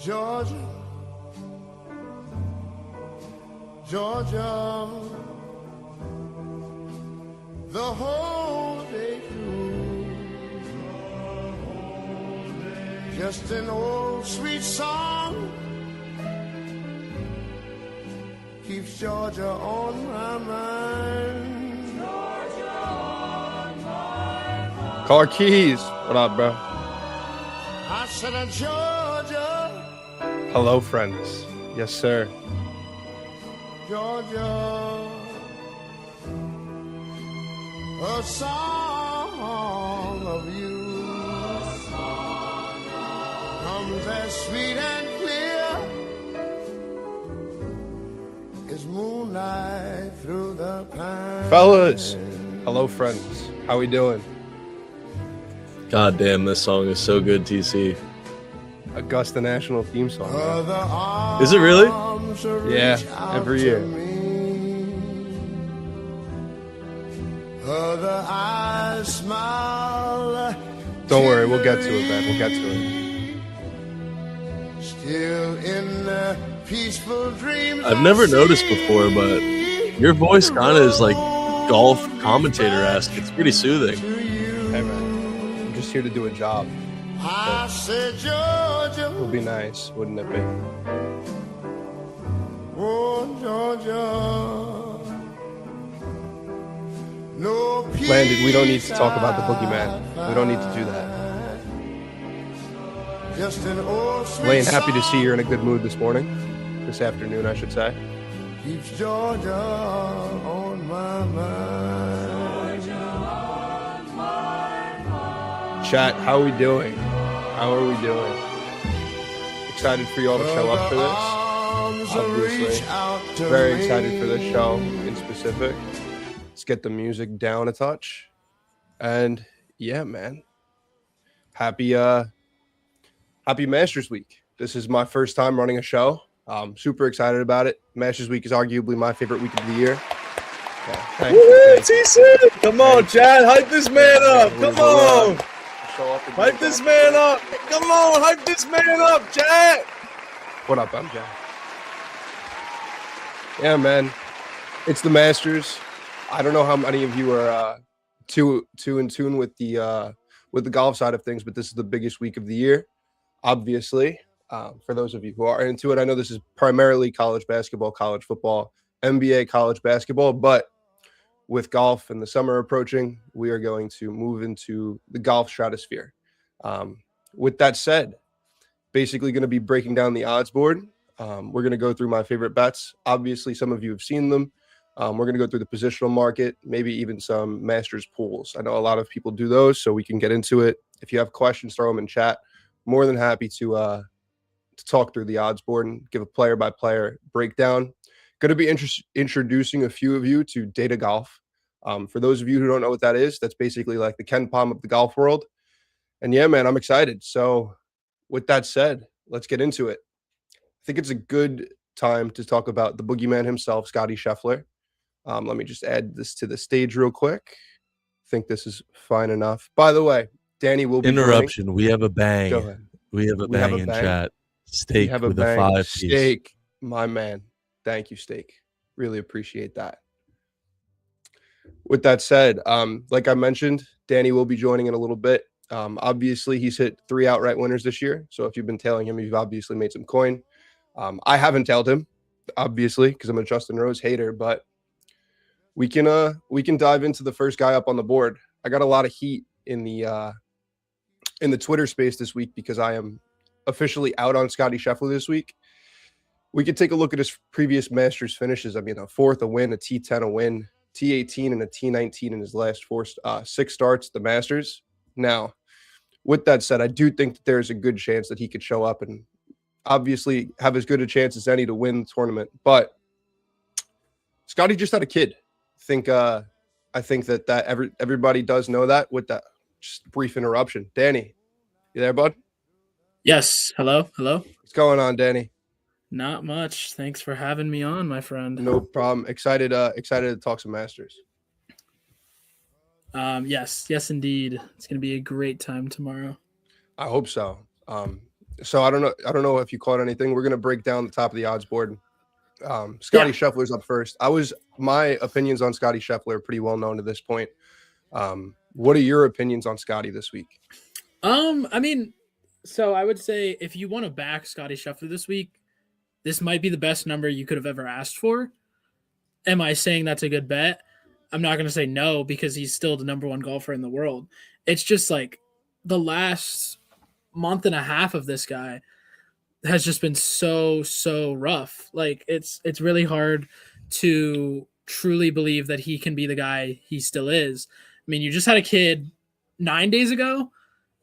Georgia, Georgia, the whole day through. Just an old sweet song keeps Georgia on my mind. Georgia on my mind. Car Keys, what up, bro? I said, Georgia, Hello, friends. Yes, sir. Georgia, a song of you comes as sweet and clear as moonlight through the pines. Fellas, hello, friends. How we doing? God damn, this song is so good, TC. Augusta National theme song. Man. Other Is it really? arms reach Yeah, out every to year. me. Other eyes smile. Don't worry, we'll get to it, man. We'll get to it. Still in the peaceful dreams. I've never noticed before, but your voice kind of is like golf commentator-esque. It's pretty soothing. Hey, man. I'm just here to do a job. I said, Georgia, It would be nice, wouldn't it be? oh Georgia, no peace. Landon, we don't need to talk about the boogeyman. We don't need to do that. Just an old sweet Lane, happy to see song you're in a good mood this morning. This afternoon, I should say. keeps Georgia on my mind. Chat, how are we doing? How are we doing? Excited for y'all to show up for this. Obviously. Very excited for this show in specific. Let's get the music down a touch. And yeah, man. Happy Masters Week. This is my first time running a show. I'm super excited about it. Masters Week is arguably my favorite week of the year. Yeah, thank you, Woo, thank you. TC! Come on, Chad. Hype this man up. Yeah, Come we'll, on. Show up and Hype this man up. Come on, hype this man up, Chad. What up, MJ? Yeah, man. It's the Masters. I don't know how many of you are too in tune with the golf side of things, but this is the biggest week of the year. Obviously, for those of you who are into it, I know this is primarily college basketball, college football, NBA, college basketball, but with golf and the summer approaching, we are going to move into the golf stratosphere. With that said, basically going to be breaking down the odds board. We're going to go through my favorite bets. Obviously, some of you have seen them. We're going to go through the positional market, maybe even some Masters pools. I know a lot of people do those, so we can get into it. If you have questions, throw them in chat. More than happy to talk through the odds board and give a player-by-player breakdown. Going to be introducing a few of you to Data Golf. For those of you who don't know what that is, that's basically like the Ken Pom of the golf world. And yeah, man, I'm excited. So with that said, let's get into it. I think it's a good time to talk about the boogeyman himself, Scotty Scheffler. Let me just add this to the stage real quick. I think this is fine enough. By the way, Danny will be Interruption. joining. We have a bang. Go ahead. We have a We have bang a in bang. chat. We Steak have a with a bang. 5-piece. Steak, my man. Thank you, Steak. Really appreciate that. With that said, like I mentioned, Danny will be joining in a little bit. Obviously, he's hit 3 outright winners this year. So if you've been tailing him, you've obviously made some coin. I haven't tailed him, obviously, because I'm a Justin Rose hater. But we can dive into the first guy up on the board. I got a lot of heat in the Twitter space this week because I am officially out on Scotty Scheffler this week. We could take a look at his previous Masters finishes. I mean, a fourth, a win, a T10, a win, T18, and a T19 in his last 6 starts at the Masters. Now, with that said, I do think that there's a good chance that he could show up and obviously have as good a chance as any to win the tournament. But Scotty just had a kid. I think that everybody does know that. With that, just brief interruption. Danny, you there, bud? Yes. Hello. What's going on, Danny? Not much. Thanks for having me on, my friend. No problem. Excited to talk some Masters. Yes, indeed. It's going to be a great time tomorrow. I hope so. So I don't know if you caught anything. We're gonna break down the top of the odds board. Scotty Scheffler's up first. My opinions on Scotty Scheffler are pretty well known at this point. What are your opinions on Scotty this week? I mean, so I would say if you want to back Scotty Scheffler this week, this might be the best number you could have ever asked for. Am I saying that's a good bet? I'm not going to say no because he's still the number one golfer in the world. It's just like the last month and a half of this guy has just been so rough. Like it's really hard to truly believe that he can be the guy he still is. I mean, you just had a kid 9 days ago.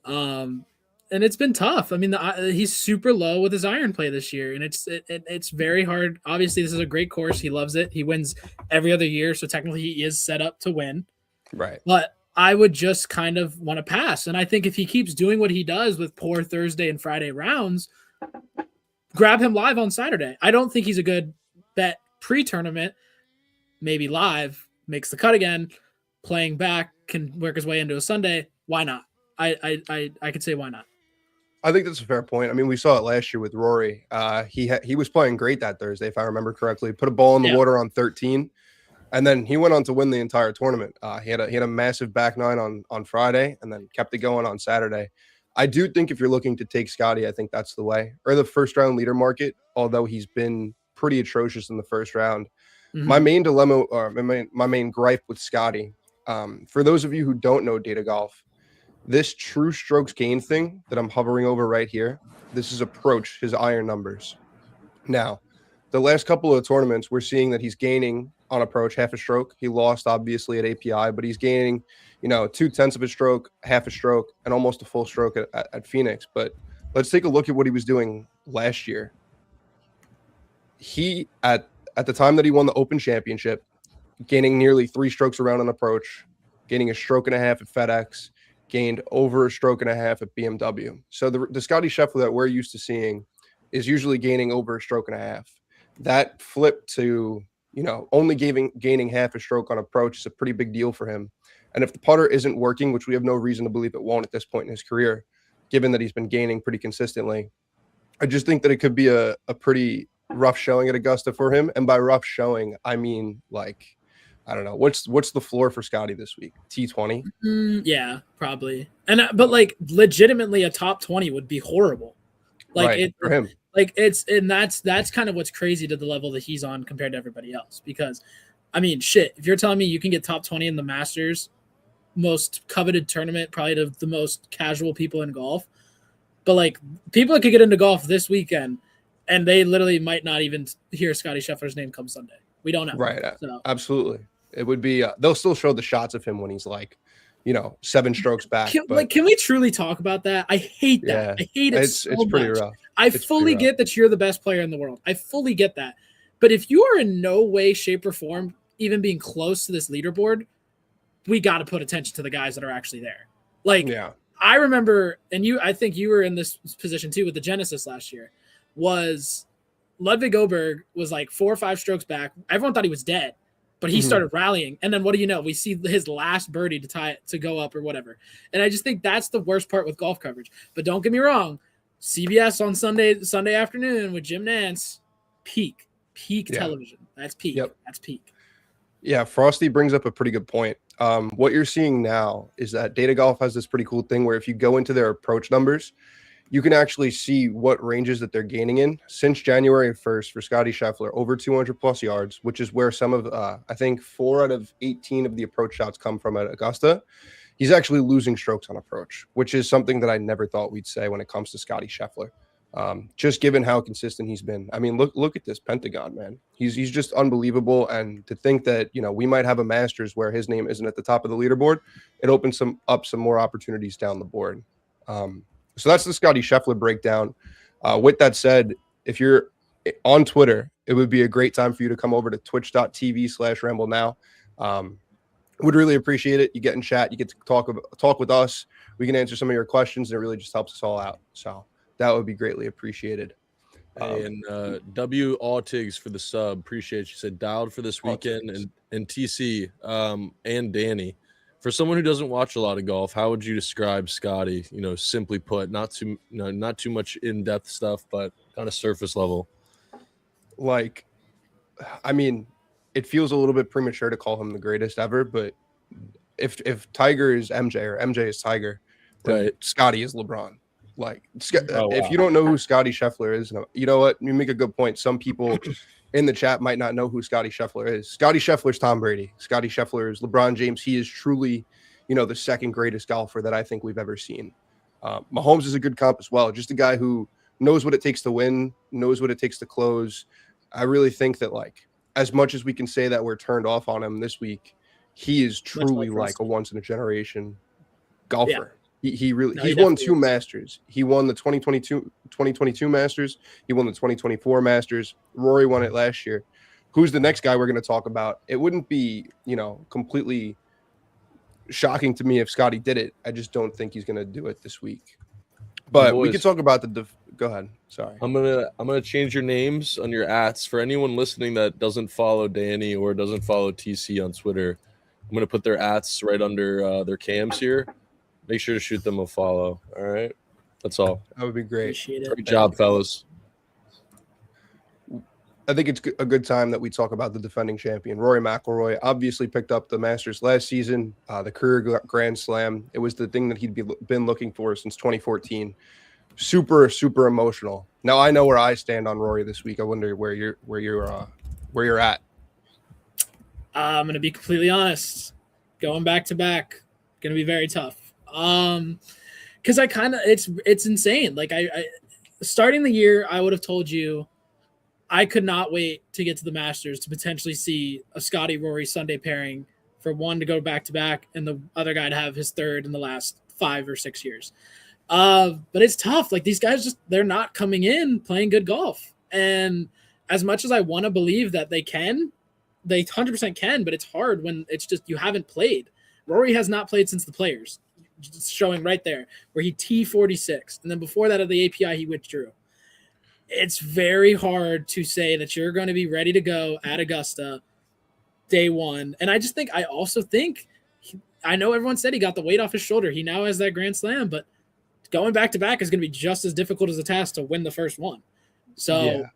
And it's been tough. I mean, he's super low with his iron play this year, and it's very hard. Obviously, this is a great course. He loves it. He wins every other year, so technically he is set up to win. Right. But I would just kind of want to pass. And I think if he keeps doing what he does with poor Thursday and Friday rounds, grab him live on Saturday. I don't think he's a good bet pre-tournament. Maybe live, makes the cut again, playing back, can work his way into a Sunday. Why not? I could say why not. I think that's a fair point. I mean, we saw it last year with Rory. He was playing great that Thursday, if I remember correctly. Put a ball in the water on 13, and then he went on to win the entire tournament. He had a massive back nine on Friday, and then kept it going on Saturday. I do think if you're looking to take Scotty, I think that's the way. Or the first round leader market, although he's been pretty atrocious in the first round. Mm-hmm. My main dilemma, or my main gripe with Scotty, for those of you who don't know data golf, this true strokes gain thing that I'm hovering over right here, this is approach, his iron numbers. Now, the last couple of tournaments, we're seeing that he's gaining on approach half a stroke. He lost, obviously, at API, but he's gaining, 0.2 of a stroke, half a stroke, and almost a full stroke at Phoenix. But let's take a look at what he was doing last year. He, at the time that he won the Open Championship, gaining nearly 3 strokes around on approach, gaining a stroke and a half at FedEx, gained over a stroke and a half at BMW. So the Scotty Scheffler that we're used to seeing is usually gaining over a stroke and a half. That flip to, only gaining half a stroke on approach is a pretty big deal for him. And if the putter isn't working, which we have no reason to believe it won't at this point in his career, given that he's been gaining pretty consistently, I just think that it could be a pretty rough showing at Augusta for him. And by rough showing, I mean, like, I don't know. What's the floor for Scotty this week? T20? Yeah, probably. And but like legitimately a top 20 would be horrible. Like right, for him. Like that's kind of what's crazy to the level that he's on compared to everybody else. Because I mean, shit, if you're telling me you can get top 20 in the Masters, most coveted tournament, probably to the most casual people in golf, but like people that could get into golf this weekend and they literally might not even hear Scotty Scheffler's name come Sunday. We don't know. Right. So. Absolutely. It would be they'll still show the shots of him when he's like, 7 strokes back. Can we truly talk about that? I hate that. Yeah, I hate it. It's pretty rough. I fully get that you're the best player in the world. I fully get that. But if you are in no way, shape, or form even being close to this leaderboard, we got to put attention to the guys that are actually there. Like, I remember, and I think you were in this position too with the Genesis last year, was Ludwig Oberg was like 4 or 5 strokes back. Everyone thought he was dead. But he started rallying, and then what do you know? We see his last birdie to tie it to go up or whatever. And I just think that's the worst part with golf coverage. But don't get me wrong, CBS on Sunday afternoon with Jim Nantz, peak television. That's peak. Yep. That's peak. Yeah, Frosty brings up a pretty good point. What you're seeing now is that Data Golf has this pretty cool thing where if you go into their approach numbers, you can actually see what ranges that they're gaining in. Since January 1st for Scotty Scheffler, over 200 plus yards, which is where some of, I think 4 out of 18 of the approach shots come from at Augusta. He's actually losing strokes on approach, which is something that I never thought we'd say when it comes to Scotty Scheffler. Just given how consistent he's been. I mean, look at this Pentagon, man. He's just unbelievable. And to think that, we might have a Masters where his name isn't at the top of the leaderboard, it opens up some more opportunities down the board. So that's the Scotty Scheffler breakdown. With that said, if you're on Twitter, it would be a great time for you to come over to twitch.tv/RambleNow. Would really appreciate it. You get in chat, you get to talk with us. We can answer some of your questions, and it really just helps us all out. So that would be greatly appreciated. Hey, and W. Autigs for the sub. Appreciate you. Said dialed for this weekend, and TC and Danny For someone who doesn't watch a lot of golf, how would you describe Scotty? Simply put, not too much in-depth stuff, but kind of surface level. Like, I mean, it feels a little bit premature to call him the greatest ever, but if Tiger is MJ or MJ is Tiger, then Right. Scotty is LeBron. Like, Oh, if wow. you don't know who Scotty Scheffler is, you know what? You make a good point. Some people in the chat might not know who Scotty Scheffler is. Scotty Scheffler is Tom Brady. Scotty Scheffler is LeBron James. He is truly, the second greatest golfer that I think we've ever seen. Mahomes is a good comp as well. Just a guy who knows what it takes to win, knows what it takes to close. I really think that, like, as much as we can say that we're turned off on him this week, he is truly like a once in a generation golfer. Yeah. He really he's won 2 Masters. He won the 2022 Masters. He won the 2024 Masters. Rory won it last year. Who's the next guy we're going to talk about? It wouldn't be, completely shocking to me if Scotty did it. I just don't think he's going to do it this week. But we could talk about go ahead. Sorry. I'm gonna change your names on your ats for anyone listening that doesn't follow Danny or doesn't follow TC on Twitter. I'm gonna put their ats right under their cams here. Make sure to shoot them a follow. All right, that's all. That would be great. Great job, fellas. I think it's a good time that we talk about the defending champion. Rory McIlroy obviously picked up the Masters last season, the career Grand Slam. It was the thing that he'd been looking for since 2014. Super, super emotional. Now I know where I stand on Rory this week. I wonder where you're at. I'm gonna be completely honest. Going back to back, gonna be very tough. Because it's insane. Like I starting the year, I would have told you I could not wait to get to the Masters to potentially see a Scotty Rory Sunday pairing for one to go back to back and the other guy to have his third in the last 5 or 6 years. But it's tough. Like, these guys they're not coming in playing good golf. And as much as I want to believe that they 100% can, but it's hard when it's just you haven't played. Rory has not played since the Players. It's showing right there where he T46. And then before that at the API, he withdrew. It's very hard to say that you're going to be ready to go at Augusta day one. And I also think, I know everyone said he got the weight off his shoulder. He now has that Grand Slam, but going back to back is going to be just as difficult as a task to win the first one. So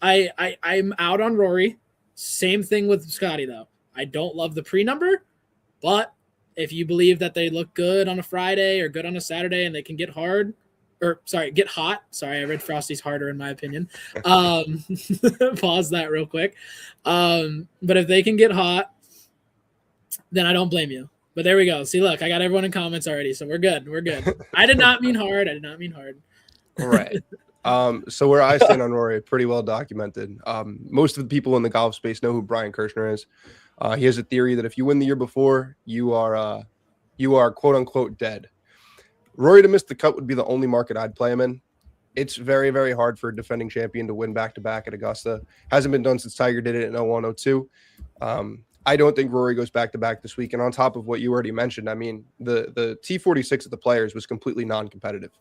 yeah. I'm out on Rory. Same thing with Scotty, though. I don't love the pre-number, but if you believe that they look good on a Friday or good on a Saturday and they can get hot. Sorry, I read Frosty's harder in my opinion. Pause that real quick. But if they can get hot, then I don't blame you. But there we go. See, look, I got everyone in comments already, so we're good. I did not mean hard. All right. So where I stand on Rory, pretty well documented. Most of the people in the golf space know who Brian Kirshner is. He has a theory that if you win the year before, you are quote unquote dead. Rory to miss the cut would be the only market I'd play him in. It's very, very hard for a defending champion to win back-to-back at Augusta. Hasn't been done since Tiger did it in 01, 02. I don't think Rory goes back-to-back this week. And on top of what you already mentioned, I mean, the T46 at the Players was completely non-competitive.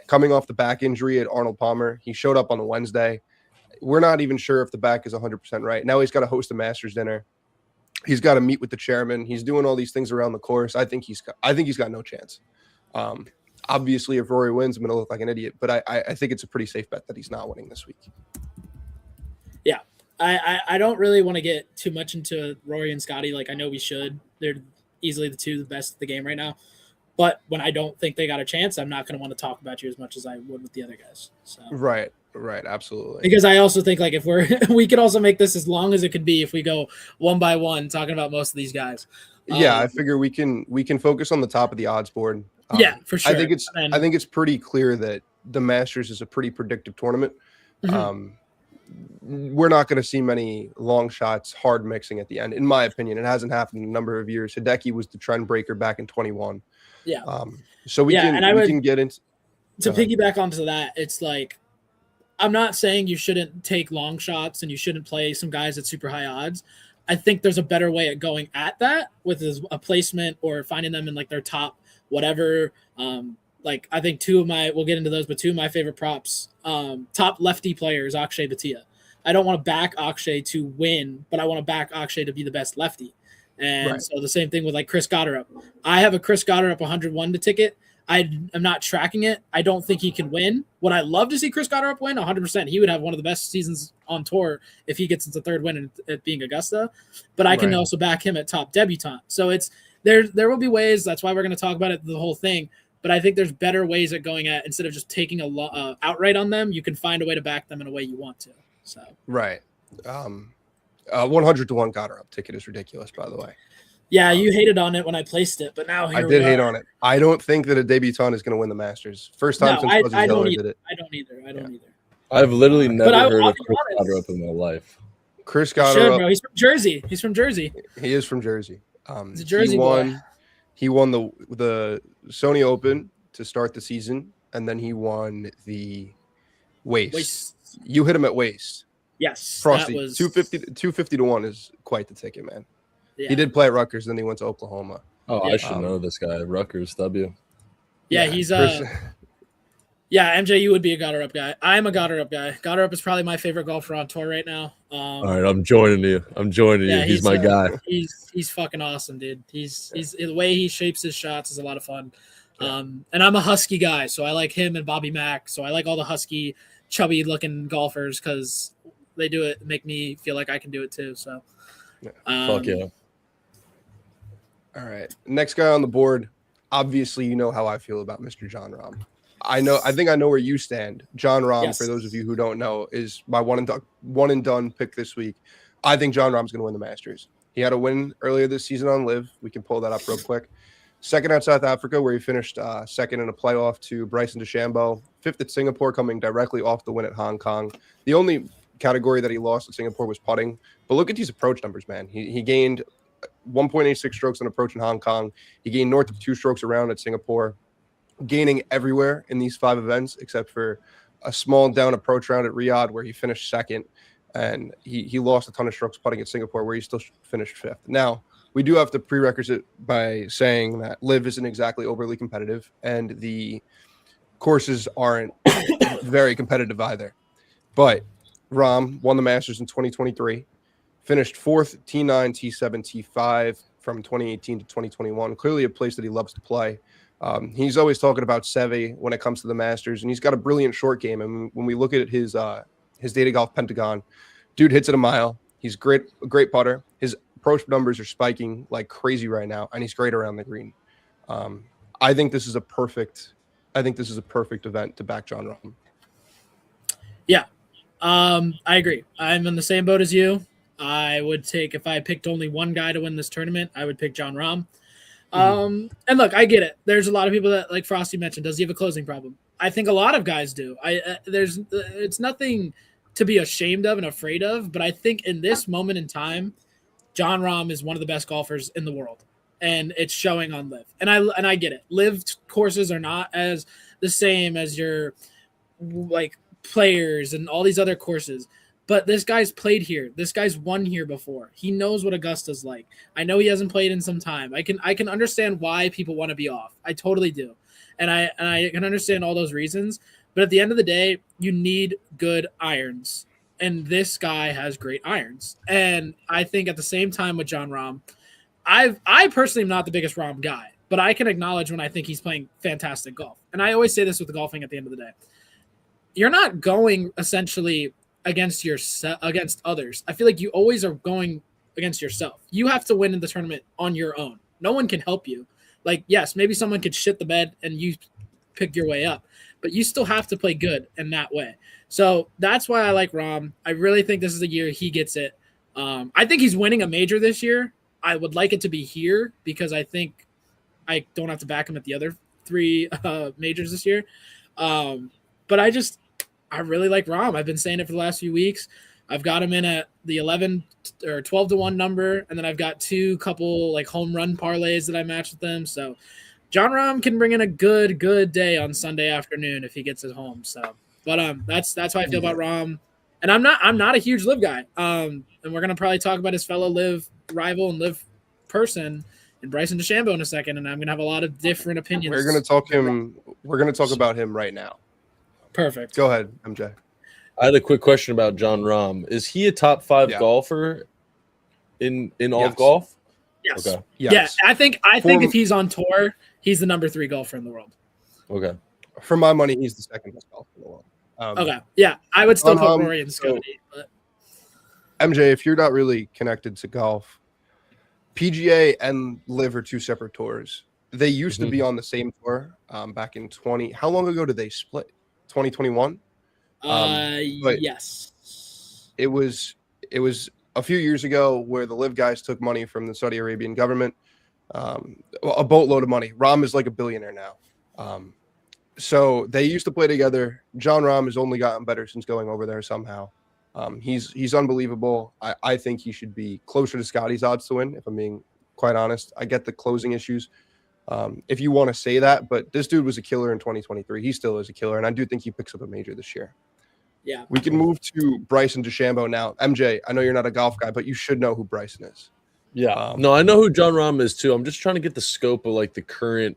Coming off the back injury at Arnold Palmer, he showed up on a Wednesday. We're not even sure if the back is 100% right. Now he's got to host a Masters dinner. He's got to meet with the chairman. He's doing all these things around the course. I think he's got no chance. Obviously, if Rory wins, I'm going to look like an idiot. But I think it's a pretty safe bet that he's not winning this week. Yeah, I don't really want to get too much into Rory and Scotty. Like, I know we should. They're easily the best at the game right now. But when I don't think they got a chance, I'm not going to want to talk about you as much as I would with the other guys. So. Right, absolutely. Because I also think, like, if we could also make this as long as it could be if we go one by one talking about most of these guys. Yeah, I figure we can focus on the top of the odds board. Yeah, for sure. I think it's pretty clear that the Masters is a pretty predictive tournament. Mm-hmm. We're not going to see many long shots, hard mixing at the end, in my opinion. It hasn't happened in a number of years. Hideki was the trend breaker back in 21. Yeah. So we can get into to piggyback onto that. It's like, I'm not saying you shouldn't take long shots and you shouldn't play some guys at super high odds. I think there's a better way of going at that with a placement or finding them in like their top whatever. Like, I think we'll get into those, but two of my favorite props, top lefty players, Akshay Bhatia. I don't want to back Akshay to win, but I want to back Akshay to be the best lefty. And Right. so the same thing with like Chris Gotterup. I have a Chris Gotterup 101 to ticket. I am not tracking it. I don't think he can win. Would I love to see Chris Gotterup win? 100%. He would have one of the best seasons on tour if he gets into third win at being Augusta. But I can Right. also back him at top debutant. So it's there will be ways. That's why we're going to talk about it, the whole thing. But I think there's better ways at going at instead of just taking outright on them. You can find a way to back them in a way you want to. So Right. 100-1 Gotterup ticket is ridiculous, by the way. yeah, you hated on it when I placed it, but now I here did we hate are. on it. I don't think that a debutant is going to win the Masters. First time No, since Fuzzy I don't Zoeller either. did it. I don't either. I've literally never But heard I'll of be Chris honest. Gotterup in my life. Chris You should, Gotterup, bro. He's from Jersey. he is from Jersey. He's a Jersey he won, boy. He won the Sony Open to start the season, and then he won the Waste. You hit him at Waste. Yes, Frosty, that was 250 to 1 is quite the ticket, man. Yeah. He did play at Rutgers, then he went to Oklahoma. Oh, Yeah. I should know this guy. Rutgers, W. Yeah, he's Chris- yeah, MJ, you would be a Gotterup guy. I'm a Gotterup guy. Gotterup is probably my favorite golfer on tour right now. All right, I'm joining you. Yeah, He's my guy. He's fucking awesome, dude. He's the way he shapes his shots is a lot of fun. And I'm a Husky guy, so I like him and Bobby Mack. So I like all the Husky, chubby looking golfers because they do it, make me feel like I can do it too. So Fuck yeah. All right. Next guy on the board. Obviously, you know how I feel about Mr. John Rahm. I think I know where you stand. John Rahm, Yes. for those of you who don't know, is my one and done pick this week. I think John Rahm's going to win the Masters. He had a win earlier this season on Live. We can pull that up real quick. Second at South Africa, where he finished second in a playoff to Bryson DeChambeau. Fifth at Singapore, coming directly off the win at Hong Kong. The only category that he lost at Singapore was putting. But look at these approach numbers, man. He gained 1.86 strokes on approach in Hong Kong. He gained north of 2 strokes around at Singapore, gaining everywhere in these 5 events except for a small down approach round at Riyadh where he finished second, and he lost a ton of strokes putting at Singapore where he still finished 5th. Now, we do have to prerequisite by saying that Live isn't exactly overly competitive, and the courses aren't very competitive either. But Rahm won the Masters in 2023, finished 4th T9, T7, T5 from 2018 to 2021. Clearly a place that he loves to play. He's always talking about Seve when it comes to the Masters, and he's got a brilliant short game. And when we look at his Data Golf Pentagon, dude hits it a mile. He's a great putter. His approach numbers are spiking like crazy right now, and he's great around the green. I think this is a perfect event to back John Rahm. Yeah, I agree. I'm in the same boat as you. I would take, if I picked only one guy to win this tournament, I would pick John Rahm. And look, I get it. There's a lot of people that, like Frosty mentioned, does he have a closing problem? I think a lot of guys do. It's nothing to be ashamed of and afraid of, but I think in this moment in time, John Rahm is one of the best golfers in the world, and it's showing on Live. And I get it. Live courses are not as the same as your like Players and all these other courses. But this guy's played here. This guy's won here before. He knows what Augusta's like. I know he hasn't played in some time. I can understand why people want to be off. I totally do. And I can understand all those reasons. But at the end of the day, you need good irons. And this guy has great irons. And I think at the same time with John Rahm, I personally am not the biggest Rahm guy, but I can acknowledge when I think he's playing fantastic golf. And I always say this with the golfing at the end of the day. You're not going essentially against others. I feel like you always are going against yourself. You have to win in the tournament on your own. No one can help you. Like, yes, maybe someone could shit the bed and you pick your way up, but you still have to play good in that way. So that's why I like Rahm. I really think this is the year he gets it. I think he's winning a major this year. I would like it to be here because I think I don't have to back him at the other 3 majors this year. But I really like Rahm. I've been saying it for the last few weeks. I've got him in at the 11 or 12 to 1 number, and then I've got 2 couple like home run parlays that I match with them. So John Rahm can bring in a good day on Sunday afternoon if he gets it home. So, but that's how I feel about Rahm. And I'm not a huge Live guy. And we're gonna probably talk about his fellow Live rival and Live person and Bryson DeChambeau in a second, and I'm gonna have a lot of different opinions. We're gonna talk about him right now. Perfect. Go ahead, MJ. I had a quick question about John Rahm. Is he a top 5 Yeah. golfer in all of Yes. golf? Yes. Okay. Yes. Yeah, I think For- if he's on tour, he's the number 3 golfer in the world. Okay. For my money, he's the second best golfer in the world. Okay. Yeah, I would still put Jon Rahm, Rory and Scotty. But MJ, if you're not really connected to golf, PGA and Live are 2 separate tours. They used to be on the same tour back in 20. How long ago did they split? 2021. But yes. it was a few years ago where the Live guys took money from the Saudi Arabian government, a boatload of money. Rahm is like a billionaire now. So they used to play together. Jon Rahm has only gotten better since going over there somehow. He's unbelievable. I think he should be closer to Scotty's odds to win, if I'm being quite honest. I get the closing issues, if you want to say that, but this dude was a killer in 2023. He still is a killer, and I do think he picks up a major this year. Yeah. We can move to Bryson DeChambeau now. MJ, I know you're not a golf guy, but you should know who Bryson is. Yeah. No, I know who Jon Rahm is too. I'm just trying to get the scope of like the current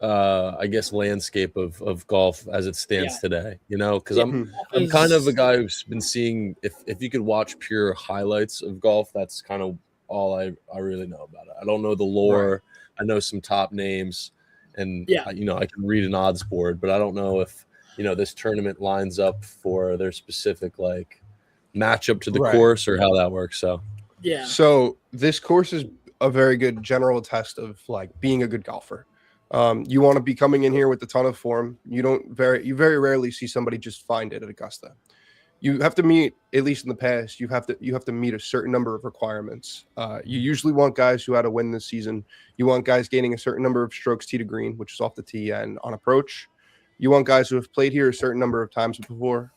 I guess landscape of golf as it stands today, because I'm kind of a guy who's been seeing if you could watch pure highlights of golf, that's kind of all I really know about it. I don't know the lore. Right. I know some top names and I can read an odds board, but I don't know if this tournament lines up for their specific like matchup to the course or how that works. So this course is a very good general test of like being a good golfer. You want to be coming in here with a ton of form. You very rarely see somebody just find it at Augusta. You have to meet, at least in the past, you have to meet a certain number of requirements. You usually want guys who had a win this season. You want guys gaining a certain number of strokes tee to green, which is off the tee and on approach. You want guys who have played here a certain number of times before.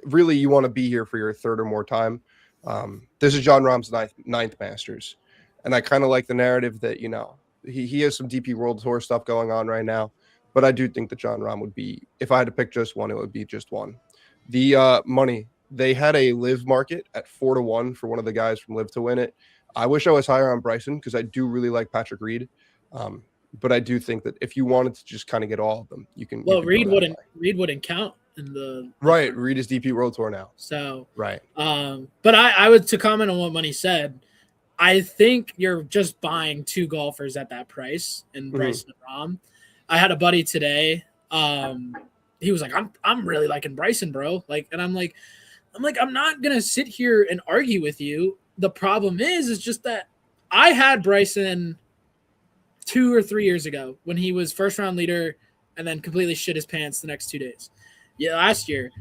Really, you want to be here for your third or more time. This is Jon Rahm's ninth Masters. And I kind of like the narrative that, he has some DP World Tour stuff going on right now. But I do think that Jon Rahm would be, if I had to pick just one, it would be just one. The money, they had a Live market at 4-1 for one of the guys from Live to win it. I wish I was higher on Bryson because I do really like Patrick Reed. But I do think that if you wanted to just kind of get all of them, you can. Well, Reed wouldn't count in the right. Reed is DP World Tour now. So right. But I would, to comment on what Money said, I think you're just buying 2 golfers at that price in Bryson and Rahm. I had a buddy today. He was like, I'm really liking Bryson, bro. Like, and I'm like, I'm not gonna sit here and argue with you. The problem is just that I had Bryson 2 or 3 years ago when he was first round leader and then completely shit his pants the next 2 days. Yeah, last year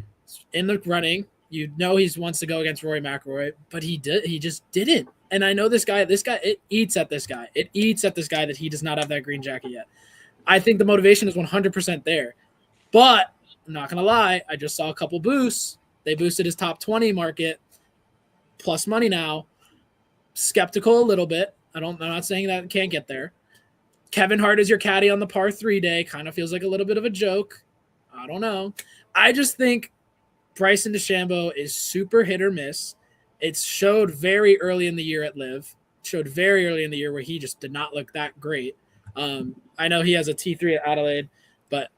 in the running, he wants to go against Rory McIlroy, but he just didn't. And I know this guy, it eats at this guy. It eats at this guy that he does not have that green jacket yet. I think the motivation is 100% there. But I'm not going to lie, I just saw a couple boosts. They boosted his top 20 market plus money now. Skeptical a little bit. I'm not saying that can't get there. Kevin Hart is your caddy on the par 3 day. Kind of feels like a little bit of a joke. I don't know. I just think Bryson DeChambeau is super hit or miss. It showed very early in the year at Live. Showed very early in the year where he just did not look that great. I know he has a T3 at Adelaide, but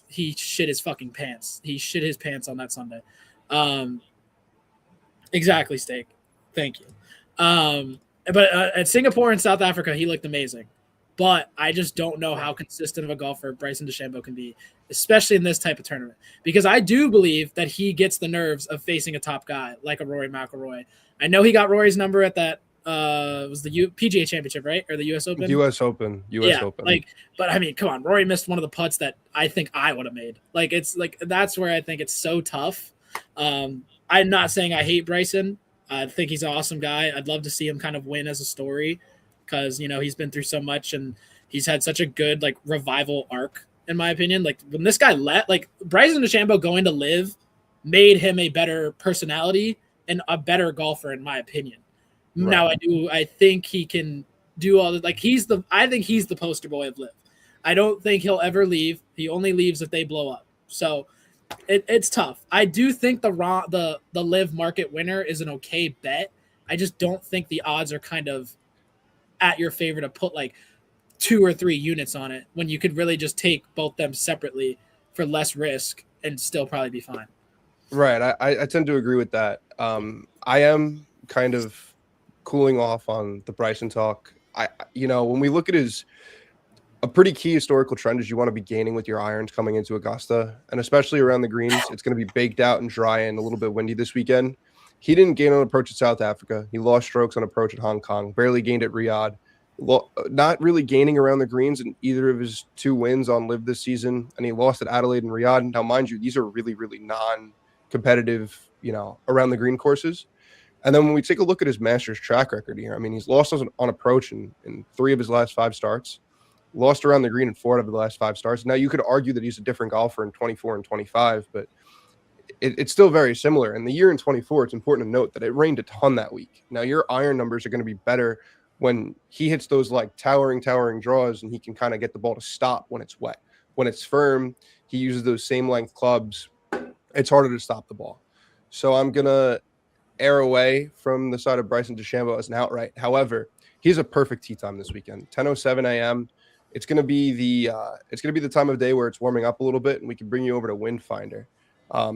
he shit his fucking pants. He shit his pants on that Sunday. Exactly, Steak. Thank you. But at Singapore and South Africa, he looked amazing. But I just don't know how consistent of a golfer Bryson DeChambeau can be, especially in this type of tournament. Because I do believe that he gets the nerves of facing a top guy like a Rory McIlroy. I know he got Rory's number at that was the PGA Championship, right? Or the US Open? US Open. But I mean, come on. Rory missed one of the putts that I think I would have made. That's where I think it's so tough. I'm not saying I hate Bryson. I think he's an awesome guy. I'd love to see him kind of win as a story because, he's been through so much and he's had such a good, revival arc, in my opinion. When this guy Bryson DeChambeau going to Live made him a better personality and a better golfer, in my opinion. Right. Now, I think he can do all the, I think he's the poster boy of Live. I don't think he'll ever leave. He only leaves if they blow up. So it's tough. I do think the Live market winner is an okay bet. I just don't think the odds are kind of at your favor to put 2 or 3 units on it when you could really just take both them separately for less risk and still probably be fine. Right. I tend to agree with that. I am kind of cooling off on the Bryson talk. When we look at a pretty key historical trend is you want to be gaining with your irons coming into Augusta, and especially around the greens. It's going to be baked out and dry and a little bit windy this weekend. He didn't gain on approach at South Africa. He lost strokes on approach at Hong Kong, barely gained at Riyadh. Not really gaining around the greens in either of his 2 wins on Live this season, and he lost at Adelaide and Riyadh. Now, mind you, these are really, really non-competitive, around the green courses. And then when we take a look at his Masters track record here, I mean, he's lost on approach in 3 of his last 5 starts, lost around the green in 4 out of the last 5 starts. Now, you could argue that he's a different golfer in 24 and 25, but it's still very similar. In the year in 24, it's important to note that it rained a ton that week. Now, your iron numbers are going to be better when he hits those like towering draws, and he can kind of get the ball to stop when it's wet. When it's firm, he uses those same length clubs. It's harder to stop the ball. So I'm going to err away from the side of Bryson DeChambeau as an outright. However, he has a perfect tee time this weekend, 10:07 a.m. It's going to be the time of day where it's warming up a little bit, and we can bring you over to Wind Finder.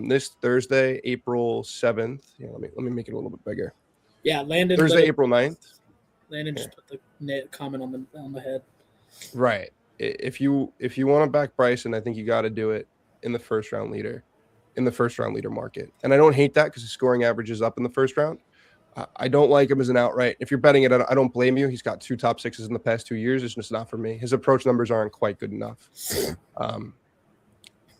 This Thursday, April 7th. Let me make it a little bit bigger. Yeah, Landon. Thursday, April 9th. Landon just put the comment on the head. Right. If you want to back Bryson, I think you got to do it in the first round leader market. And I don't hate that because his scoring average is up in the first round. I don't like him as an outright. If you're betting it, I don't blame you. He's got 2 top 6s in the past 2 years. It's just not for me. His approach numbers aren't quite good enough.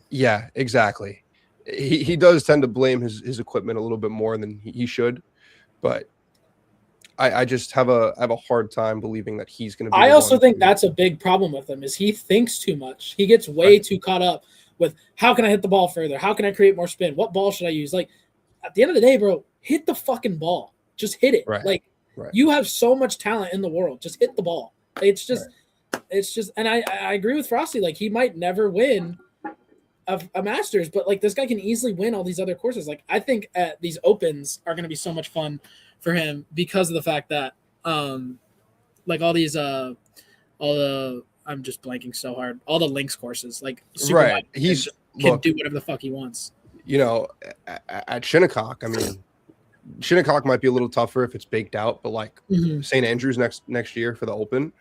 Yeah, exactly. He does tend to blame his equipment a little bit more than he should, but I just have a hard time believing that he's going to be. I also think that's a big problem with him is he thinks too much. He gets way too caught up with how can I hit the ball further? How can I create more spin? What ball should I use? Like at the end of the day, bro, hit the fucking ball. Just hit it. Right. You have so much talent in the world. Just hit the ball. It's just, and I agree with Frosty. Like he might never win a Masters, but like this guy can easily win all these other courses. Like I think these Opens are going to be so much fun for him because of the fact that like all these I'm just blanking so hard. All the links courses, like right, he's can do whatever the fuck he wants. At Shinnecock, I mean, Shinnecock might be a little tougher if it's baked out, but like St. Andrews next year for the Open,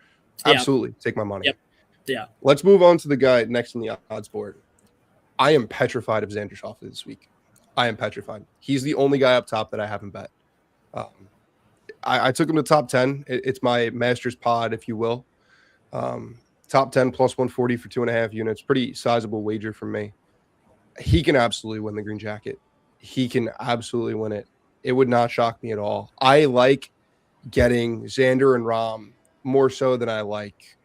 absolutely take my money. Yep. Yeah. Let's move on to the guy next on the odds board. I am petrified of Xander Schauffele this week. I am petrified. He's the only guy up top that I haven't bet. I took him to top 10. It's my Masters pod, if you will. Top 10 plus 140 for 2.5 units. Pretty sizable wager for me. He can absolutely win the green jacket. He can absolutely win it. It would not shock me at all. I like getting Xander and Rahm more so than I like,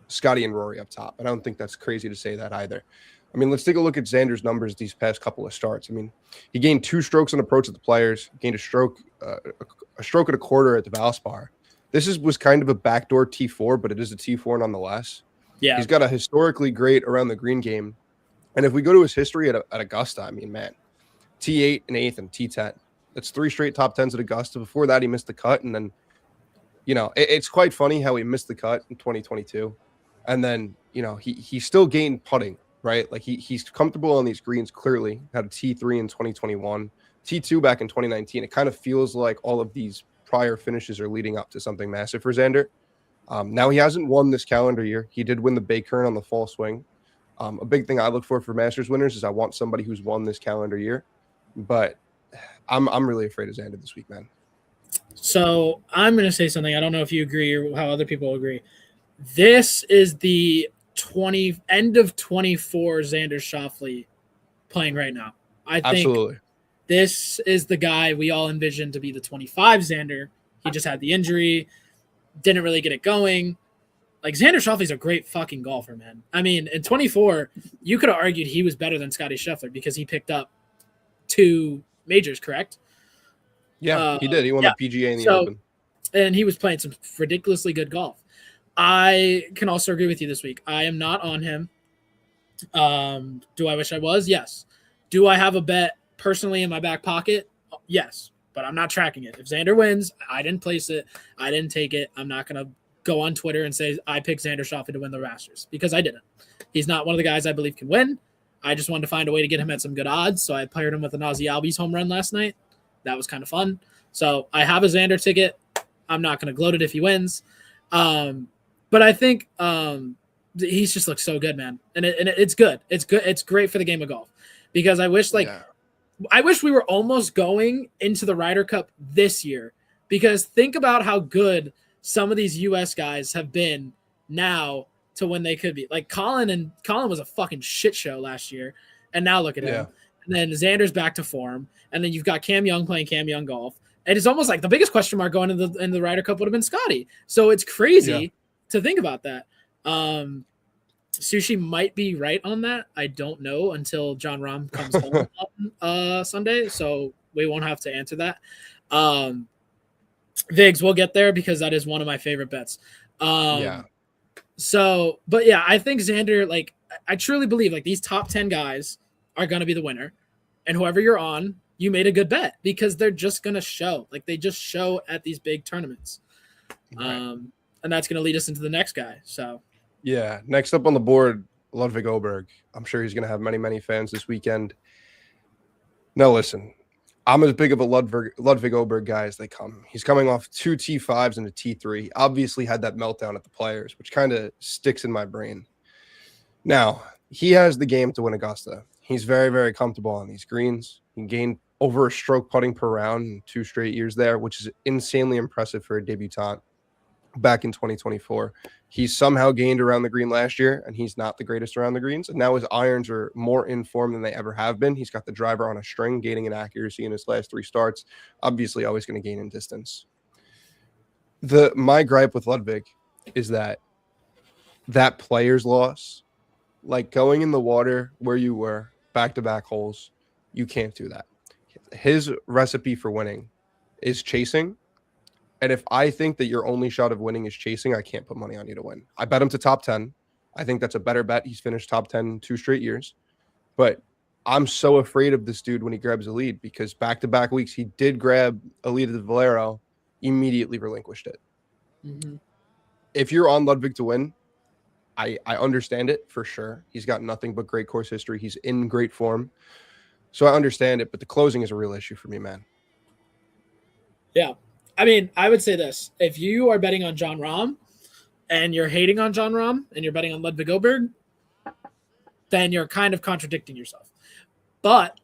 Scotty and Rory up top. I don't think that's crazy to say that either. I mean, let's take a look at Xander's numbers these past couple of starts. I mean, he gained 2 strokes on approach at the Players, gained a stroke and a quarter at the Valspar. This was kind of a backdoor T4, but it is a T4 nonetheless. Yeah, he's got a historically great around the green game, and if we go to his history at Augusta, I mean, man, T8 and 8th and T10. That's 3 straight top 10s at Augusta. Before that, he missed the cut, and then, it's quite funny how he missed the cut in 2022, and then he still gained putting. Right, like he's comfortable on these greens. Clearly, had a T3 in 2021, T2 back in 2019. It kind of feels like all of these prior finishes are leading up to something massive for Xander. Now he hasn't won this calendar year. He did win the Bay Current on the fall swing. A big thing I look for Masters winners is I want somebody who's won this calendar year. But I'm really afraid of Xander this week, man. So I'm going to say something. I don't know if you agree or how other people agree. This is the end of 24 Xander Schauffele playing right now. I think absolutely this is the guy we all envisioned to be the 25 Xander. He just had the injury, didn't really get it going. Like Xander Schauffele's a great fucking golfer, man. I mean, in 24, you could have argued he was better than Scotty Scheffler because he picked up 2 majors, correct? Yeah, he did. He won the PGA and the Open. And he was playing some ridiculously good golf. I can also agree with you this week. I am not on him. Do I wish I was? Yes. Do I have a bet personally in my back pocket? Yes, but I'm not tracking it. If Xander wins, I didn't place it. I didn't take it. I'm not going to go on Twitter and say I picked Xander Schauffele to win the Masters because I didn't. He's not one of the guys I believe can win. I just wanted to find a way to get him at some good odds, so I paired him with an Ozzie Albies home run last night. That was kind of fun. So I have a Xander ticket. I'm not going to gloat it if he wins. But I think he's just looks so good, man. And it's good. It's good. It's great for the game of golf because I wish I wish we were almost going into the Ryder Cup this year because think about how good some of these US guys have been now to when they could be. Like Colin was a fucking shit show last year. And now look at him. And then Xander's back to form. And then you've got Cam Young playing Cam Young golf. And it's almost like the biggest question mark going in the Ryder Cup would have been Scotty. So it's crazy to think about that. Sushi might be right on that. I don't know until John Rahm comes home on Sunday. So we won't have to answer that. Viggs, we'll get there because that is one of my favorite bets. So, but yeah, I think Xander, like, I truly believe like these top 10 guys are going to be the winner. And whoever you're on, you made a good bet because they're just going to show. Like, they just show at these big tournaments. Right. And that's going to lead us into the next guy. So, yeah, next up on the board, Ludwig Oberg. I'm sure he's going to have many, many fans this weekend. Now, listen, I'm as big of a Ludwig Oberg guy as they come. He's coming off 2 T5s and a T3. Obviously had that meltdown at the Players, which kind of sticks in my brain. Now, he has the game to win Augusta. He's very, very comfortable on these greens. He gained over a stroke putting per round in 2 straight years there, which is insanely impressive for a debutant back in 2024. He somehow gained around the green last year, and he's not the greatest around the greens. And now his irons are more in form than they ever have been. He's got the driver on a string, gaining in accuracy in his last 3 starts. Obviously, always going to gain in distance. My gripe with Ludwig is that Players loss, like going in the water where you were, back-to-back holes, you can't do that. His recipe for winning is chasing. And if I think that your only shot of winning is chasing, I can't put money on you to win. I bet him to top 10. I think that's a better bet. He's finished top 10 2 straight years. But I'm so afraid of this dude when he grabs a lead because back-to-back weeks, he did grab a lead at the Valero, immediately relinquished it. Mm-hmm. If you're on Ludwig to win, I understand it for sure. He's got nothing but great course history. He's in great form. So I understand it, but the closing is a real issue for me, man. Yeah. I mean, I would say this. If you are betting on John Rahm and you're hating on John Rahm and you're betting on Ludwig Oberg, then you're kind of contradicting yourself. But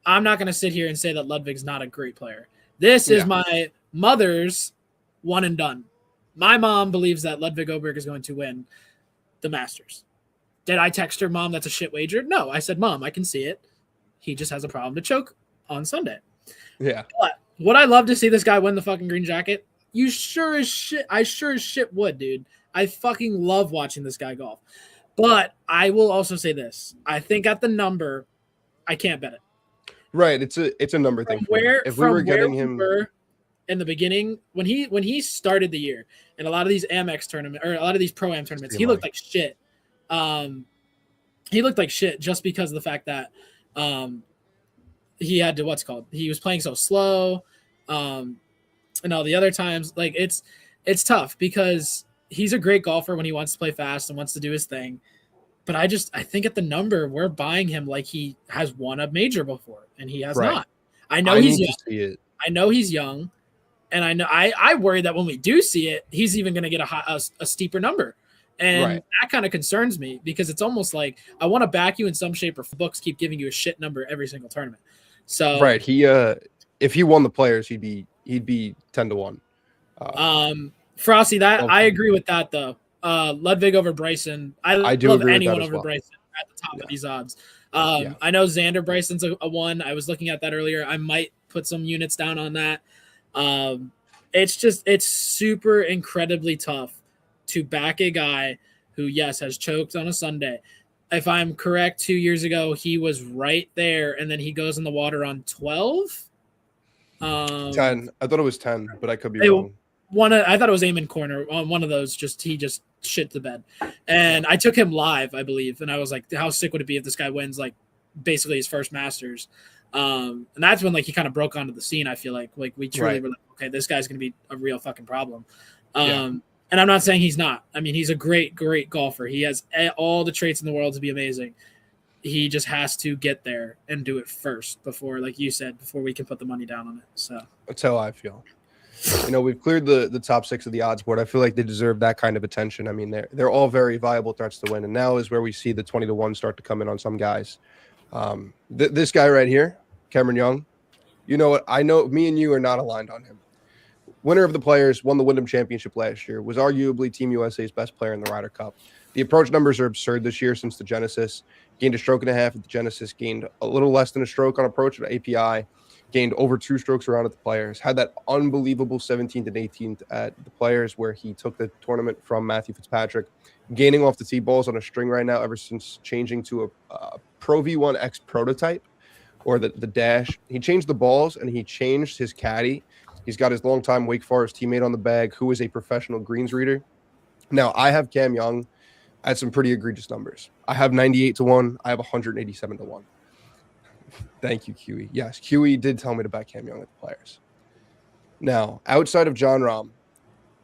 I'm not going to sit here and say that Ludwig's not a great player. This is my mother's one and done. My mom believes that Ludwig Oberg is going to win the Masters. Did I text her, Mom, that's a shit wager? No, I said, Mom, I can see it. He just has a problem to choke on Sunday. Yeah. But would I love to see this guy win the fucking green jacket? You sure as shit. I sure as shit would, dude. I fucking love watching this guy golf. But I will also say this. I think at the number, I can't bet it. Right. It's a number thing. If we were getting him in the beginning, when he started the year in a lot of these Amex tournaments or a lot of these Pro-Am tournaments, he looked like shit. He looked like shit just because of the fact that he had to he was playing so slow, and all the other times, like it's tough because he's a great golfer when he wants to play fast and wants to do his thing. But I think at the number we're buying him like he has won a major before, and he has not. I know he's young. I know he's young, and I know I worry that when we do see it, he's even going to get a steeper number. And that kind of concerns me because it's almost like I want to back you in some shape or books keep giving you a shit number every single tournament. So he if he won the Players, he'd be 10-1. Frosty, that I agree with that though. Ludwig over Bryson. I do love anyone over Bryson at the top of these odds. I know Xander Bryson's a 1. I was looking at that earlier. I might put some units down on that. It's super incredibly tough to back a guy who, yes, has choked on a Sunday. If I'm correct, 2 years ago, he was right there, and then he goes in the water on 12? 10. I thought it was 10, but I could be wrong. I thought it was Eamon Corner on one of those. He just shit the bed. And I took him live, I believe, and I was like, how sick would it be if this guy wins, like, basically his first Masters? And that's when, like, he kind of broke onto the scene, I feel like. Like, we truly were like, okay, this guy's going to be a real fucking problem. And I'm not saying he's not. I mean, he's a great, great golfer. He has all the traits in the world to be amazing. He just has to get there and do it first before, like you said, before we can put the money down on it. So That's how I feel. We've cleared the top 6 of the odds board. I feel like they deserve that kind of attention. I mean, they're all very viable threats to win, and now is where we see the 20-1 start to come in on some guys. This guy right here, Cameron Young. You know what? I know me and you are not aligned on him. Winner of the Players, won the Wyndham Championship last year, was arguably Team USA's best player in the Ryder Cup. The approach numbers are absurd this year since the Genesis. Gained a stroke and a half at the Genesis, gained a little less than a stroke on approach at API, gained over 2 strokes around at the Players, had that unbelievable 17th and 18th at the Players where he took the tournament from Matthew Fitzpatrick, gaining off the tee balls on a string right now ever since changing to a Pro V1X prototype or the Dash. He changed the balls and he changed his caddy. He's got his longtime Wake Forest teammate on the bag who is a professional greens reader. Now, I have Cam Young at some pretty egregious numbers. I have 98-1. I have 187-1. Thank you, QE. Yes, QE did tell me to back Cam Young at the Players. Now, outside of Jon Rahm,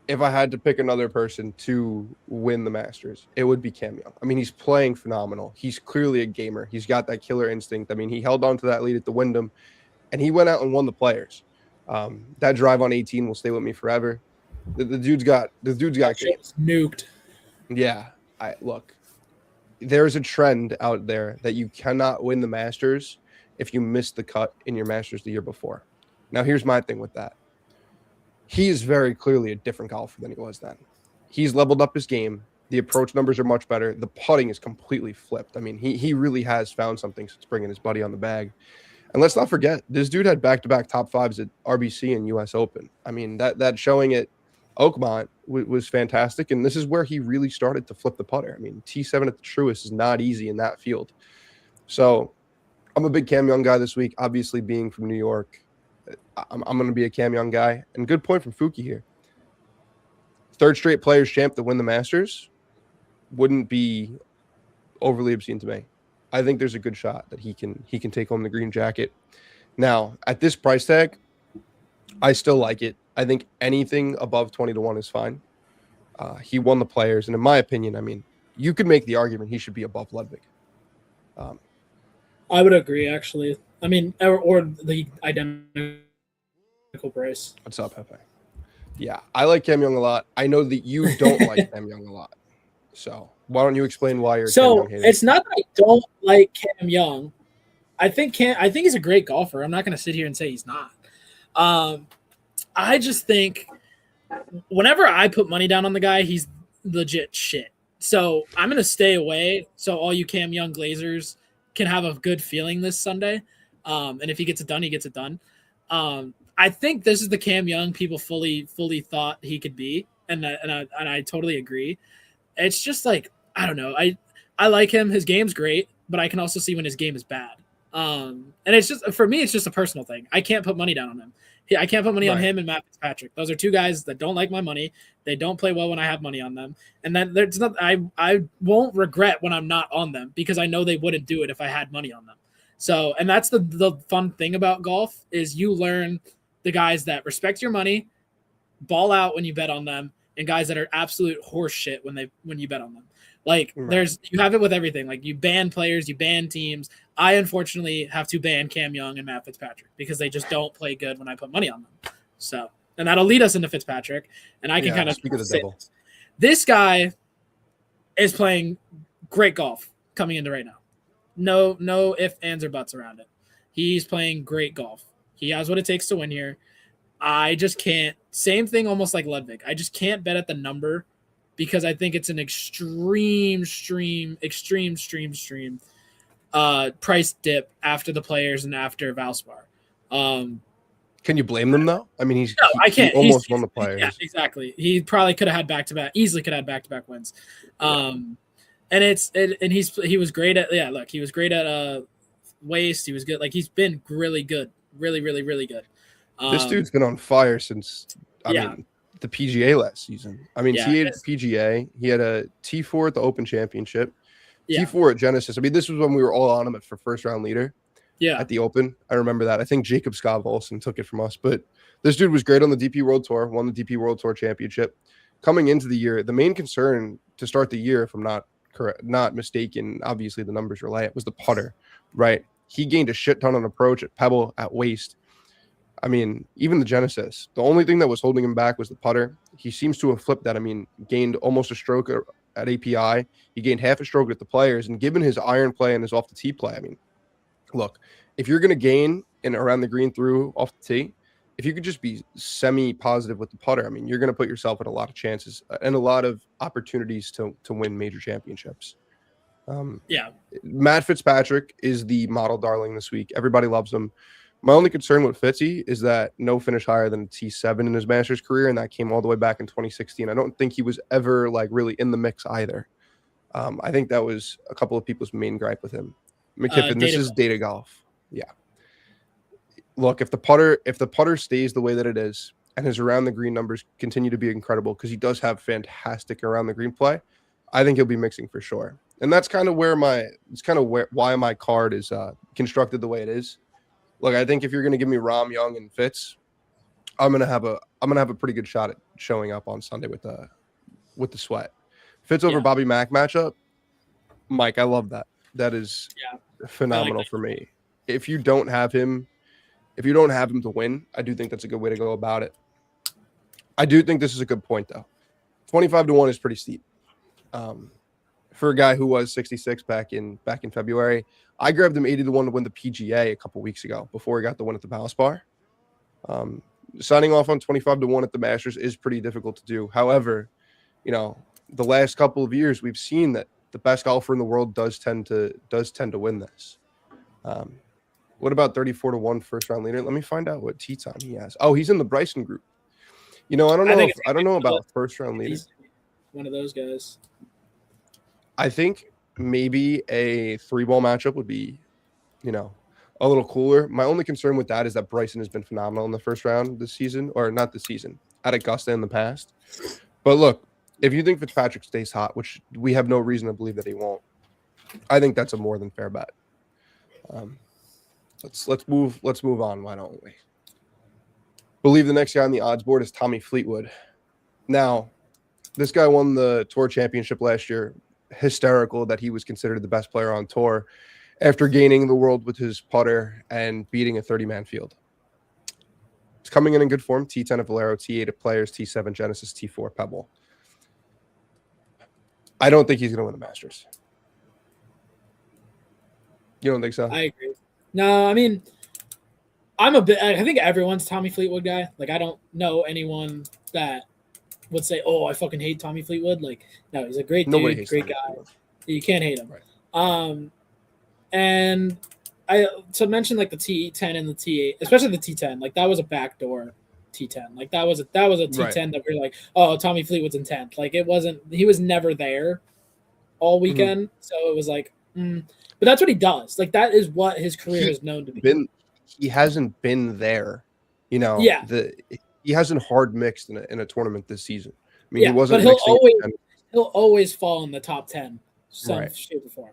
if I had to pick another person to win the Masters, it would be Cam Young. I mean, he's playing phenomenal. He's clearly a gamer. He's got that killer instinct. I mean, he held on to that lead at the Wyndham, and he went out and won the Players. That drive on 18 will stay with me forever. The dude's got game. Nuked. Yeah, look. There's a trend out there that you cannot win the Masters if you missed the cut in your Masters the year before. Now, here's my thing with that. He is very clearly a different golfer than he was then. He's leveled up his game. The approach numbers are much better. The putting is completely flipped. I mean, he really has found something since bringing his buddy on the bag. And let's not forget, this dude had back-to-back top 5s at RBC and U.S. Open. I mean, that showing at Oakmont was fantastic, and this is where he really started to flip the putter. I mean, T7 at the Truist is not easy in that field. So I'm a big Cam Young guy this week. Obviously, being from New York, I'm going to be a Cam Young guy. And good point from Fuki here. 3rd straight Players champ to win the Masters wouldn't be overly obscene to me. I think there's a good shot that he can take home the green jacket. Now, at this price tag, I still like it. I think anything above 20-1 is fine. He won the Players, and in my opinion, I mean, you could make the argument he should be above Ludwig. I would agree, actually. I mean, or the identical price. What's up, Pepe? Yeah, I like Cam Young a lot. I know that you don't like Cam Young a lot. So why don't you explain why you're so Cam Young hater? It's not that I don't like Cam Young. I think he's a great golfer. I'm not going to sit here and say he's not. I just think whenever I put money down on the guy, he's legit shit. So I'm going to stay away so all you Cam Young Glazers can have a good feeling this Sunday. And if he gets it done, he gets it done. I think this is the Cam Young people fully thought he could be, and I totally agree. It's just like, I don't know. I like him. His game's great, but I can also see when his game is bad. And it's just, for me, it's just a personal thing. I can't put money down on him. I can't put money on him and Matt Fitzpatrick. Those are 2 guys that don't like my money. They don't play well when I have money on them. And then there's not, I won't regret when I'm not on them because I know they wouldn't do it if I had money on them. So, and that's the fun thing about golf is you learn the guys that respect your money, ball out when you bet on them, and guys that are absolute horse shit when you bet on them. Like you have it with everything. Like you ban players, you ban teams. I unfortunately have to ban Cam Young and Matt Fitzpatrick because they just don't play good when I put money on them. So, and that'll lead us into Fitzpatrick, and I can kind of speak of the devil. This guy is playing great golf coming into right now. No ifs, ands, or buts around it. He's playing great golf. He has what it takes to win here. I just can't. Same thing almost like Ludwig. I just can't bet at the number because I think it's an extreme price dip after the Players and after Valspar. Can you blame them though? I mean, I can't. He almost won the Players. Yeah, exactly. He probably could have had back-to-back. Easily could have had back-to-back wins. And he was great at. Yeah, look, he was great at waist. He was good. Like he's been really good. Really good. This dude's been on fire since I mean the PGA last season. I mean, T8 at the PGA. He had a T4 at the Open Championship. T4 at Genesis. I mean, this was when we were all on him for first round leader. Yeah. At the Open. I remember that. I think Jacob Scott Olsen took it from us. But this dude was great on the DP World Tour, won the DP World Tour Championship. Coming into the year, the main concern to start the year, if I'm not not mistaken, obviously the numbers relay it, was the putter, right? He gained a shit ton on approach at Pebble, at Waste. I mean, even the Genesis, the only thing that was holding him back was the putter. He seems to have flipped that. I mean, gained almost a stroke at API. He gained half a stroke at the Players, and given his iron play and his off the tee play, I mean, look, if you're going to gain in around the green through off the tee, if you could just be semi-positive with the putter, I mean, you're going to put yourself in a lot of chances and a lot of opportunities to win major championships. Matt Fitzpatrick is the model darling this week. Everybody loves him. My only concern with Fitzy is that no finish higher than a T7 in his Masters career, and that came all the way back in 2016. I don't think he was ever like really in the mix either. I think that was a couple of people's main gripe with him. McKiffin, this is data golf. Yeah. Look, if the putter stays the way that it is and his around the green numbers continue to be incredible, because he does have fantastic around the green play, I think he'll be mixing for sure. And that's kind of why my card is constructed the way it is. Look, I think if you're going to give me Rahm, Young, and Fitz, I'm gonna have a pretty good shot at showing up on Sunday with the sweat. Fitz over Bobby Mack matchup, Mike, I love that. That is phenomenal for me. If you don't have him to win, I do think that's a good way to go about it. I do think this is a good point though. 25-1 is pretty steep. For a guy who was 66 back in February. I grabbed him 80-1 to win the PGA a couple weeks ago before he got the win at the Valspar. Signing off on 25-1 at the Masters is pretty difficult to do. However, the last couple of years we've seen that the best golfer in the world does tend to win this. What about 34-1 first round leader? Let me find out what tee time he has. Oh, he's in the Bryson group. I don't know about first round leader. He's one of those guys. I think maybe a 3-ball matchup would be, a little cooler. My only concern with that is that Bryson has been phenomenal in the first round this season, or not this season, at Augusta in the past. But look, if you think Fitzpatrick stays hot, which we have no reason to believe that he won't, I think that's a more than fair bet. Let's move on. Why don't we? Believe the next guy on the odds board is Tommy Fleetwood. Now, this guy won the Tour Championship last year. Hysterical that he was considered the best player on tour after gaining the world with his putter and beating a 30-man field. He's coming in good form. T10 at Valero, T8 at Players, T7 Genesis, T4 Pebble. I don't think he's going to win the Masters. You don't think so? I agree. No, I mean, I think everyone's Tommy Fleetwood guy. Like, I don't know anyone that would say, "Oh, I fucking hate Tommy Fleetwood." Like, no, he's a great dude, great guy. You can't hate him. Right. And to mention like the T10 and the T8, especially the T10, like that was a backdoor T10. Like that was a T10 that we're like, "Oh, Tommy Fleetwood's in 10th." Like it wasn't. He was never there all weekend, so it was like, But that's what he does. Like that is what his career is known to be. He hasn't been there, he hasn't hard mixed in a tournament this season. I mean, he wasn't. But he'll always fall in the top 10, some shape or form.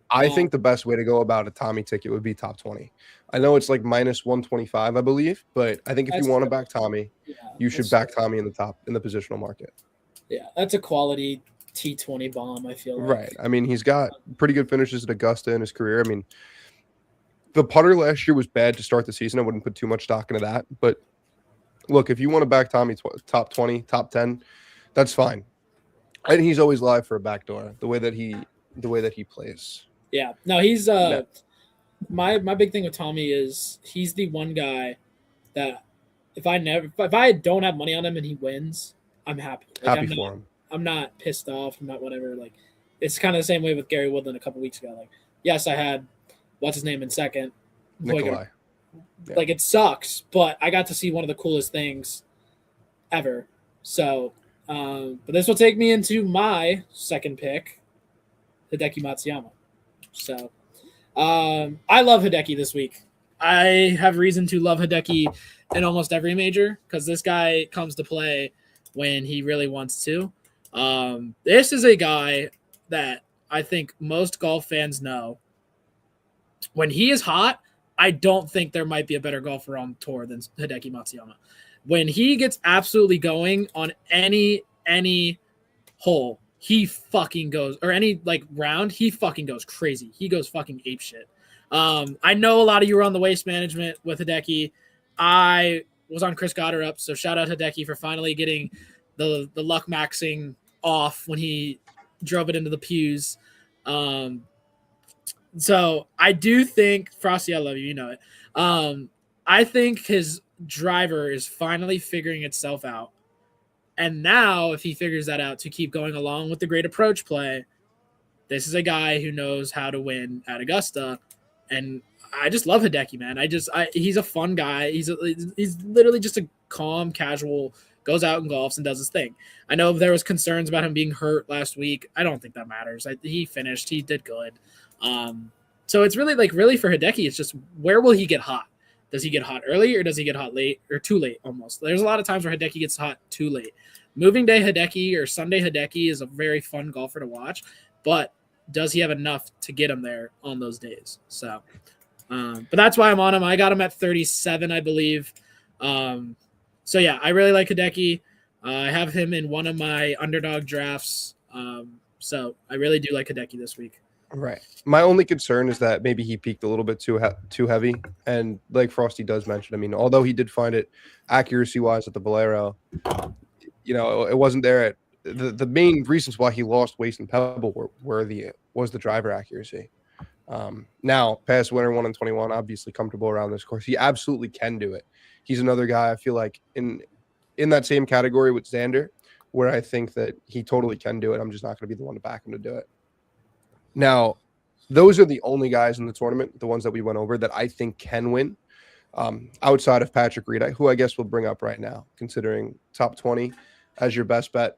I think the best way to go about a Tommy ticket would be top 20. I know it's like minus 125, I believe, but I think if you want to back Tommy, you should back Tommy in the positional market. Yeah, that's a quality T20 bomb, I feel like. Right. I mean, he's got pretty good finishes at Augusta in his career. I mean, the putter last year was bad to start the season. I wouldn't put too much stock into that, but look, if you want to back Tommy top 20, top 10, that's fine. And he's always live for a backdoor, the way that he plays. Yeah. No, he's my big thing with Tommy is he's the one guy that if I don't have money on him and he wins, I'm happy. Like, happy for him. I'm not pissed off. I'm not whatever. Like it's kind of the same way with Gary Woodland a couple weeks ago. Like, yes, I had what's his name in second. Nikolai. Like it sucks, but I got to see one of the coolest things ever. So, but this will take me into my second pick, Hideki Matsuyama. So, I love Hideki this week. I have reason to love Hideki in almost every major because this guy comes to play when he really wants to. This is a guy that I think most golf fans know. When he is hot, I don't think there might be a better golfer on tour than Hideki Matsuyama. When he gets absolutely going on any hole, he fucking goes, or any like round, he fucking goes crazy. He goes fucking ape shit. I know a lot of you were on the waste management with Hideki. I was on Chris Goddard up, so shout out Hideki for finally getting the luck maxing off when he drove it into the pews. So I do think Frosty, I love you, you know it. I think his driver is finally figuring itself out. And now, if he figures that out to keep going along with the great approach play, this is a guy who knows how to win at Augusta. And I just love Hideki, man. He's a fun guy. He's literally just a calm, casual, goes out and golfs and does his thing. I know there was concerns about him being hurt last week. I don't think that matters. He finished. He did good. So it's really for Hideki, it's just where will he get hot? Does he get hot early or does he get hot late or too late almost? There's a lot of times where Hideki gets hot too late. Moving day Hideki or Sunday Hideki is a very fun golfer to watch, but does he have enough to get him there on those days? So, but that's why I'm on him. I got him at 37, I believe. So yeah, I really like Hideki. I have him in one of my underdog drafts. So I really do like Hideki this week. Right. My only concern is that maybe he peaked a little bit too heavy. And like Frosty does mention, I mean, although he did find it accuracy-wise at the Valero, you know, it wasn't there at the main reasons why he lost Waste and Pebble was the driver accuracy. Now, past winter 1 and 21, obviously comfortable around this course. He absolutely can do it. He's another guy I feel like in that same category with Xander, where I think that he totally can do it. I'm just not going to be the one to back him to do it. Now, those are the only guys in the tournament, the ones that we went over, that I think can win, outside of Patrick Reed, who I guess we'll bring up right now, considering top 20 as your best bet.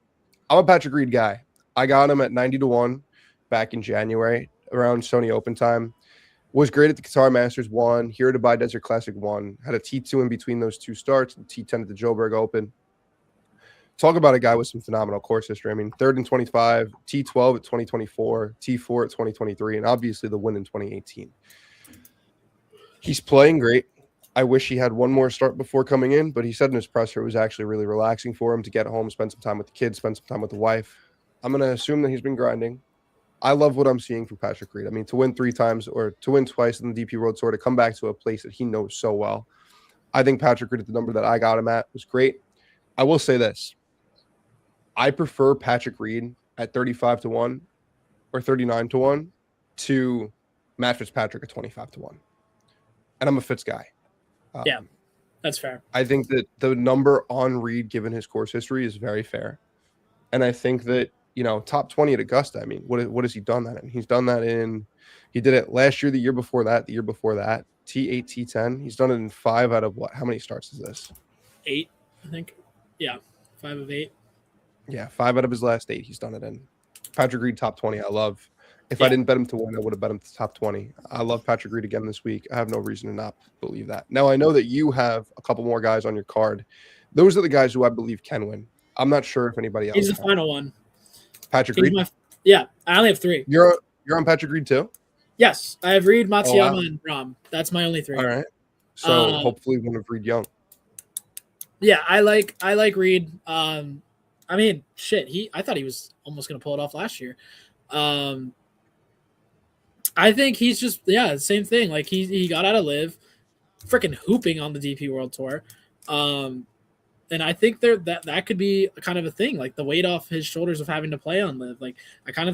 I'm a Patrick Reed guy. I got him at 90-1 back in January around Sony Open time. Was great at the Qatar Masters 1, here at Dubai Desert Classic 1. Had a T2 in between those two starts, and T10 at the Joburg Open. Talk about a guy with some phenomenal course history. I mean, 3rd in 25, T12 at 2024, T4 at 2023, and obviously the win in 2018. He's playing great. I wish he had one more start before coming in, but he said in his presser it was actually really relaxing for him to get home, spend some time with the kids, spend some time with the wife. I'm going to assume that he's been grinding. I love what I'm seeing from Patrick Reed. I mean, to win 3 times or to win twice in the DP World Tour, to come back to a place that he knows so well. I think Patrick Reed at the number that I got him at was great. I will say this. I prefer Patrick Reed at 35-1 or 39-1 to Matt Fitzpatrick at 25-1. And I'm a Fitz guy. Yeah, that's fair. I think that the number on Reed, given his course history, is very fair. And I think that, you know, top 20 at Augusta, I mean, what has he done that in? He's done that he did it last year, the year before that, T8, T10. He's done it in 5 out of what? How many starts is this? 8, I think. Yeah, 5 of 8. Yeah, 5 out of his last 8 he's done it in. Patrick Reed, top 20, I love. If I didn't bet him to win, I would have bet him to top 20. I love Patrick Reed again this week. I have no reason to not believe that. Now, I know that you have a couple more guys on your card. Those are the guys who I believe can win. I'm not sure if anybody else He's the can. final one. Patrick Reed? Yeah, I only have 3. You're on Patrick Reed too? Yes, I have Reed, Matsuyama, wow. and Rahm. That's my only 3. All right. So hopefully one of Reed Young. Yeah, I like Reed. I mean, shit, I thought he was almost going to pull it off last year. I think he's just, same thing. Like he got out of live, freaking hooping on the DP World Tour. And I think that could be kind of a thing, like the weight off his shoulders of having to play on live. Like I kind of think